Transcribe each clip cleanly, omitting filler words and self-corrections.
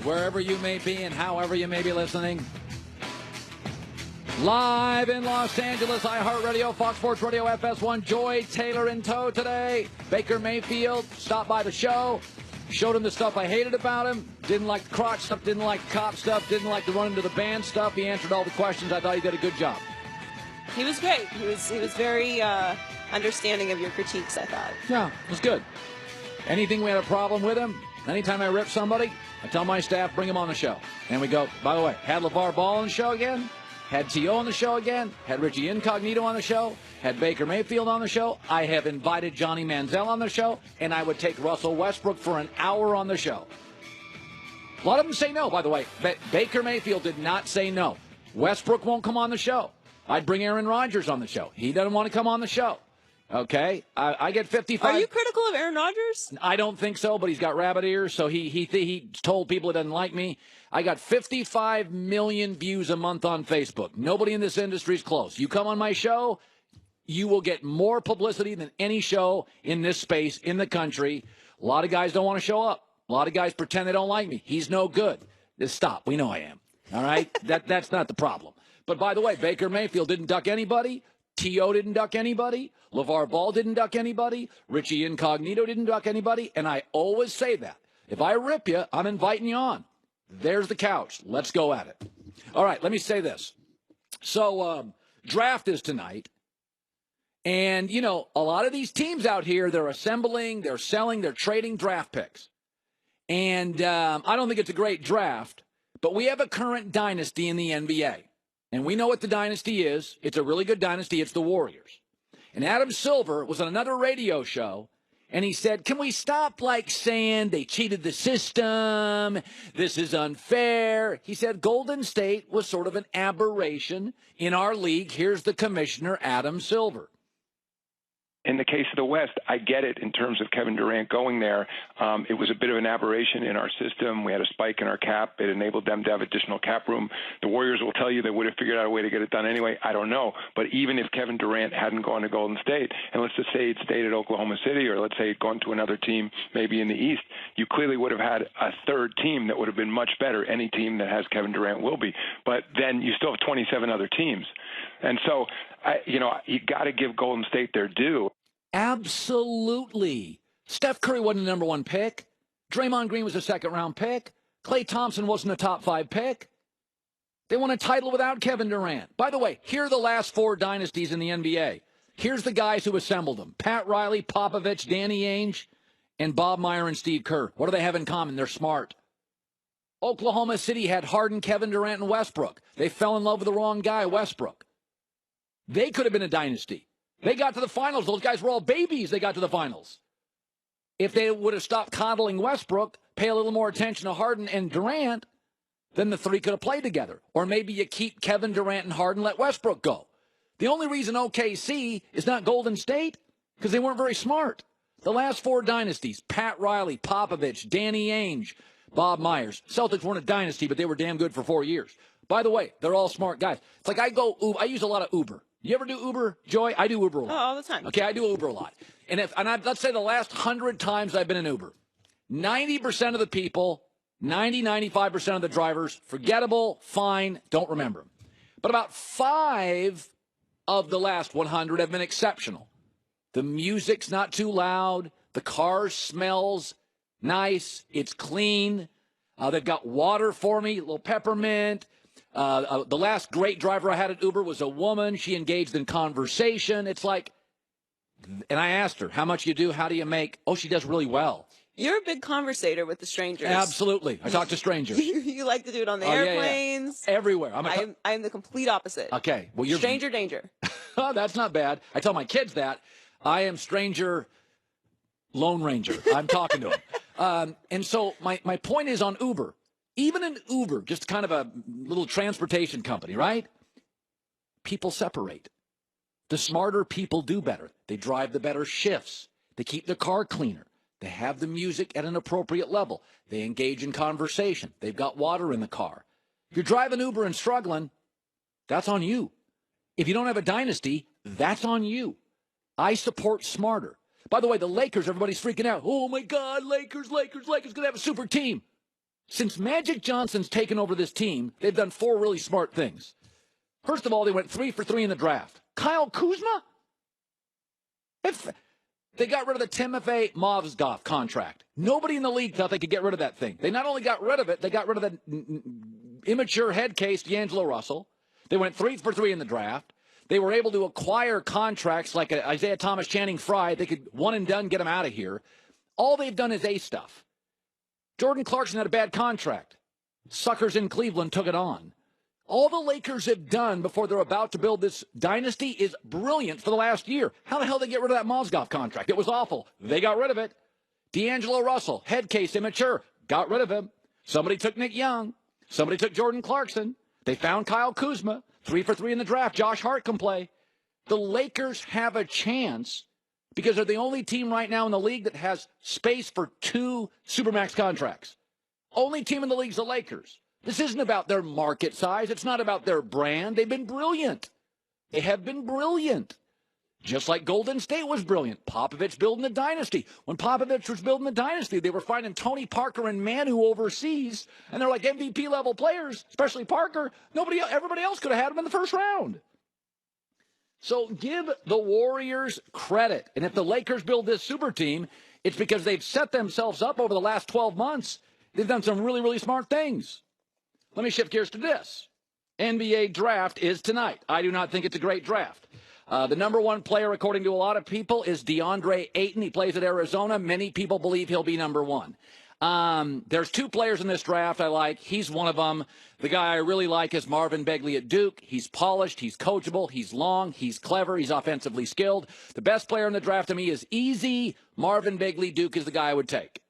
wherever you may be and however you may be listening. Live in Los Angeles, iHeartRadio, Fox Sports Radio, FS1. Joy Taylor in tow today. Baker Mayfield stopped by the show. Showed him the stuff I hated about him. Didn't like the crotch stuff, didn't like the cop stuff, didn't like the run into the band stuff. He answered all the questions. I thought he did a good job. He was great. He was very understanding of your critiques, I thought. Yeah, it was good. Anything we had a problem with him, anytime I rip somebody, I tell my staff, bring him on the show. And we go, by the way, had LeVar Ball on the show again, had T.O. on the show again, had Richie Incognito on the show, had Baker Mayfield on the show. I have invited Johnny Manziel on the show, and I would take Russell Westbrook for an hour on the show. A lot of them say no, by the way. Baker Mayfield did not say no. Westbrook won't come on the show. I'd bring Aaron Rodgers on the show. He doesn't want to come on the show. Okay? I get 55. Are you critical of Aaron Rodgers? I don't think so, but he's got rabbit ears, so he told people he doesn't like me. I got 55 million views a month on Facebook. Nobody in this industry is close. You come on my show, you will get more publicity than any show in this space in the country. A lot of guys don't want to show up. A lot of guys pretend they don't like me. He's no good. Just stop. We know I am. All right? That's not the problem. But by the way, Baker Mayfield didn't duck anybody. T.O. didn't duck anybody. LeVar Ball didn't duck anybody. Richie Incognito didn't duck anybody. And I always say that. If I rip you, I'm inviting you on. There's the couch. Let's go at it. All right, let me say this. So draft is tonight. And, you know, a lot of these teams out here, they're assembling, they're selling, they're trading draft picks. And I don't think it's a great draft, but we have a current dynasty in the NBA. And we know what the dynasty is. It's a really good dynasty. It's the Warriors. And Adam Silver was on another radio show, and he said, can we stop, saying they cheated the system, this is unfair? He said Golden State was sort of an aberration in our league. Here's the commissioner, Adam Silver. In the case of the West, I get it in terms of Kevin Durant going there. It was a bit of an aberration in our system. We had a spike in our cap. It enabled them to have additional cap room. The Warriors will tell you they would have figured out a way to get it done anyway. I don't know. But even if Kevin Durant hadn't gone to Golden State, and let's just say he'd stayed at Oklahoma City, or let's say he'd gone to another team maybe in the East, you clearly would have had a third team that would have been much better. Any team that has Kevin Durant will be. But then you still have 27 other teams. And so, you got to give Golden State their due. Absolutely. Steph Curry wasn't the number one pick. Draymond Green was a second-round pick. Klay Thompson wasn't a top-5 pick. They won a title without Kevin Durant. By the way, here are the last four dynasties in the NBA. Here's the guys who assembled them. Pat Riley, Popovich, Danny Ainge, and Bob Meyer and Steve Kerr. What do they have in common? They're smart. Oklahoma City had Harden, Kevin Durant, and Westbrook. They fell in love with the wrong guy, Westbrook. They could have been a dynasty. They got to the finals. Those guys were all babies. They got to the finals. If they would have stopped coddling Westbrook, pay a little more attention to Harden and Durant, then the three could have played together. Or maybe you keep Kevin Durant and Harden, let Westbrook go. The only reason OKC is not Golden State, because they weren't very smart. The last four dynasties, Pat Riley, Popovich, Danny Ainge, Bob Myers. Celtics weren't a dynasty, but they were damn good for 4 years. By the way, they're all smart guys. It's like I use a lot of Uber. You ever do Uber, Joy? I do Uber a lot. Oh, all the time. Okay, I do Uber a lot. And let's say the last 100 times I've been in Uber, 90% of the people, 95% of the drivers, forgettable, fine, don't remember them. But about 5 of the last 100 have been exceptional. The music's not too loud. The car smells nice. It's clean. They've got water for me, a little peppermint. The last great driver I had at Uber was a woman. She engaged in conversation. It's like, and I asked her, how much you do? How do you make? Oh, she does really well. You're a big conversator with the strangers. Absolutely. I talk to strangers. You like to do it on the airplanes. Yeah. Everywhere. I'm the complete opposite. Okay. Well, you're stranger danger. Oh, that's not bad. I tell my kids that. I am stranger Lone Ranger. I'm talking to them. And so my point is on Uber. Even in Uber, just kind of a little transportation company, right? People separate. The smarter people do better. They drive the better shifts. They keep their car cleaner. They have the music at an appropriate level. They engage in conversation. They've got water in the car. If you're driving Uber and struggling, that's on you. If you don't have a dynasty, that's on you. I support smarter. By the way, the Lakers, everybody's freaking out. Oh, my God, Lakers going to have a super team. Since Magic Johnson's taken over this team, they've done 4 really smart things. First of all, they went 3 for 3 in the draft. Kyle Kuzma? They got rid of the Timofey Mozgov contract. Nobody in the league thought they could get rid of that thing. They not only got rid of it, they got rid of the immature head case, D'Angelo Russell. They went 3 for 3 in the draft. They were able to acquire contracts like Isaiah Thomas, Channing Frye. They could one and done get them out of here. All they've done is A stuff. Jordan Clarkson had a bad contract. Suckers in Cleveland took it on. All the Lakers have done before they're about to build this dynasty is brilliant for the last year. How the hell did they get rid of that Mozgov contract? It was awful. They got rid of it. D'Angelo Russell, head case, immature, got rid of him. Somebody took Nick Young. Somebody took Jordan Clarkson. They found Kyle Kuzma, 3 for 3 in the draft. Josh Hart can play. The Lakers have a chance because they're the only team right now in the league that has space for 2 Supermax contracts. Only team in the league is the Lakers. This isn't about their market size. It's not about their brand. They've been brilliant. They have been brilliant. Just like Golden State was brilliant. Popovich building a dynasty. When Popovich was building the dynasty, they were finding Tony Parker and Manu overseas, and they're like MVP-level players, especially Parker. Everybody else could have had him in the first round. So give the Warriors credit. And if the Lakers build this super team, it's because they've set themselves up over the last 12 months. They've done some really, really smart things. Let me shift gears to this. NBA draft is tonight. I do not think it's a great draft. The number 1 player, according to a lot of people, is DeAndre Ayton. He plays at Arizona. Many people believe he'll be number 1. There's 2 players in this draft I like. He's one of them. The guy I really like is Marvin Bagley at Duke. He's polished. He's coachable. He's long. He's clever. He's offensively skilled. The best player in the draft to me is easy. Marvin Bagley, Duke is the guy I would take.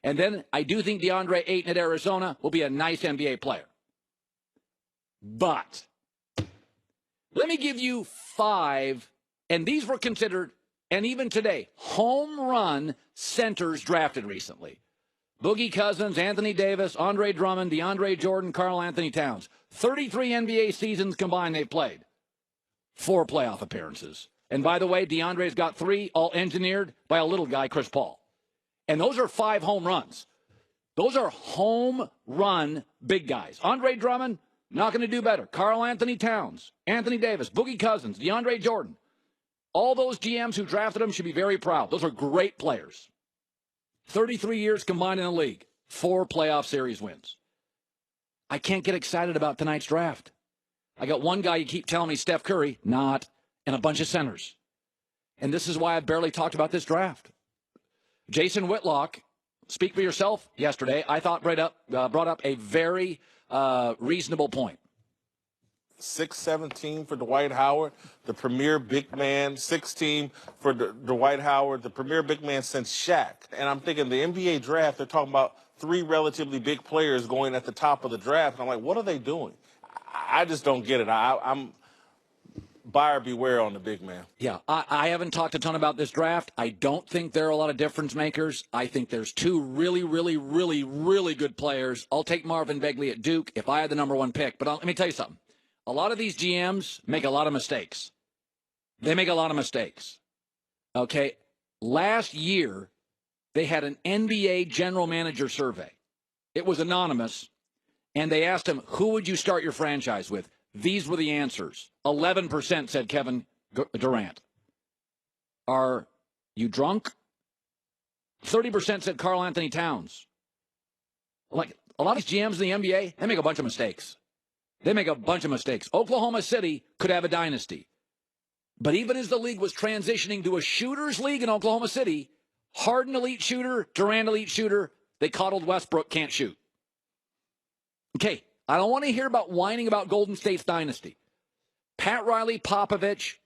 And then I do think DeAndre Ayton at Arizona will be a nice NBA player. But let me give you 5, and these were considered, and even today, home run centers drafted recently. Boogie Cousins, Anthony Davis, Andre Drummond, DeAndre Jordan, Karl Anthony Towns. 33 NBA seasons combined they've played. 4 playoff appearances. And by the way, DeAndre's got 3, all engineered by a little guy, Chris Paul. And those are 5 home runs. Those are home run big guys. Andre Drummond, not going to do better. Karl Anthony Towns, Anthony Davis, Boogie Cousins, DeAndre Jordan. All those GMs who drafted them should be very proud. Those are great players. 33 years combined in the league. 4 playoff series wins. I can't get excited about tonight's draft. I got one guy you keep telling me, Steph Curry, not, and a bunch of centers. And this is why I've barely talked about this draft. Jason Whitlock, speak for yourself, yesterday, I thought brought up a very reasonable point. 6'17" for Dwight Howard, the premier big man. 6 for Dwight Howard, the premier big man since Shaq. And I'm thinking the NBA draft, they're talking about 3 relatively big players going at the top of the draft. And I'm like, what are they doing? I just don't get it. I'm buyer beware on the big man. Yeah, I haven't talked a ton about this draft. I don't think there are a lot of difference makers. I think there's 2 really, really, really, really good players. I'll take Marvin Bagley at Duke if I had the number 1 pick. But let me tell you something. A lot of these GMs make a lot of mistakes. They make a lot of mistakes. Okay, last year, they had an NBA general manager survey. It was anonymous, and they asked him, who would you start your franchise with? These were the answers. 11% said Kevin Durant. Are you drunk? 30% said Karl Anthony Towns. Like, a lot of these GMs in the NBA, they make a bunch of mistakes. Oklahoma City could have a dynasty. But even as the league was transitioning to a shooters league in Oklahoma City, Harden elite shooter, Durant elite shooter, they coddled Westbrook, can't shoot. Okay, I don't want to hear about whining about Golden State's dynasty. Pat Riley, Popovich,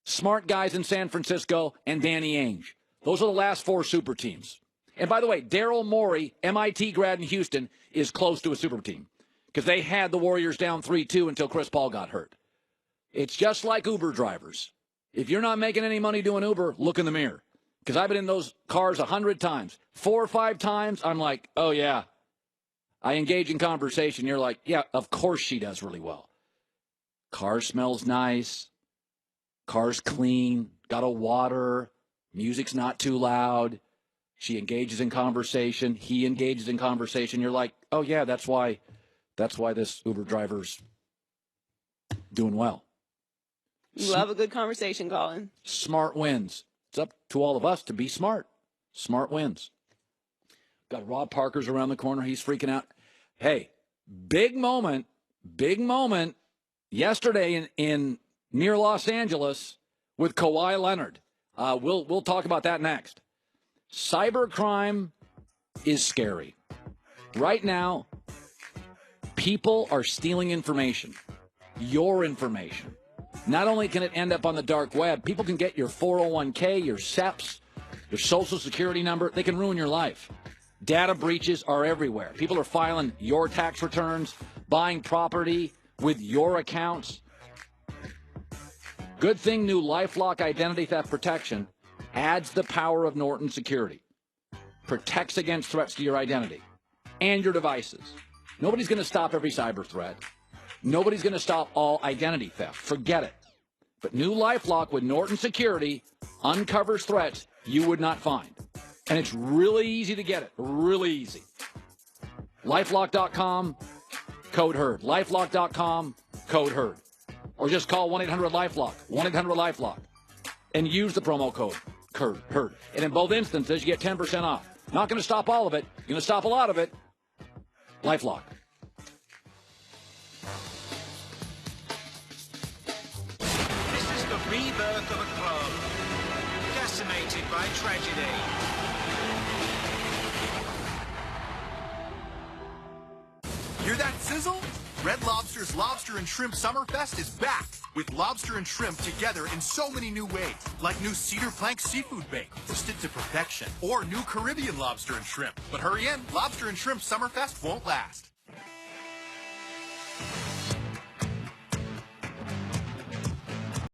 smart guys in San Francisco, and Danny Ainge. Those are the last 4 super teams. And by the way, Daryl Morey, MIT grad in Houston, is close to a super team because they had the Warriors down 3-2 until Chris Paul got hurt. It's just like Uber drivers. If you're not making any money doing Uber, look in the mirror. Because I've been in those cars 100 times. 4 or 5 times, I'm like, oh, yeah. I engage in conversation. You're like, yeah, of course she does really well. Car smells nice. Car's clean. Got a water. Music's not too loud. She engages in conversation. He engages in conversation. You're like, oh, yeah, that's why this Uber driver's doing well. You love a good conversation, Colin. Smart wins. It's up to all of us to be smart. Smart wins. Got Rob Parker's around the corner. He's freaking out. Hey, big moment yesterday in near Los Angeles with Kawhi Leonard. We'll talk about that next. Cybercrime is scary. Right now, people are stealing information, your information. Not only can it end up on the dark web, people can get your 401k, your SEPs, your social security number. They can ruin your life. Data breaches are everywhere. People are filing your tax returns, buying property with your accounts. Good thing new LifeLock identity theft protection adds the power of Norton Security. Protects against threats to your identity and your devices. Nobody's going to stop every cyber threat. Nobody's going to stop all identity theft. Forget it. But new LifeLock with Norton Security uncovers threats you would not find. And it's really easy to get it. Really easy. LifeLock.com, code HERD. LifeLock.com, code HERD. Or just call 1-800-LifeLock. 1-800-LifeLock. And use the promo code HERD. And in both instances, you get 10% off. Not going to stop all of it. You're going to stop a lot of it. LifeLock. This is the rebirth of a club, decimated by tragedy. Hear that sizzle? Red Lobster's Lobster and Shrimp Summerfest is back, with lobster and shrimp together in so many new ways, like new cedar plank seafood bake, roasted to perfection, or new Caribbean lobster and shrimp. But hurry in, Lobster and Shrimp Summerfest won't last.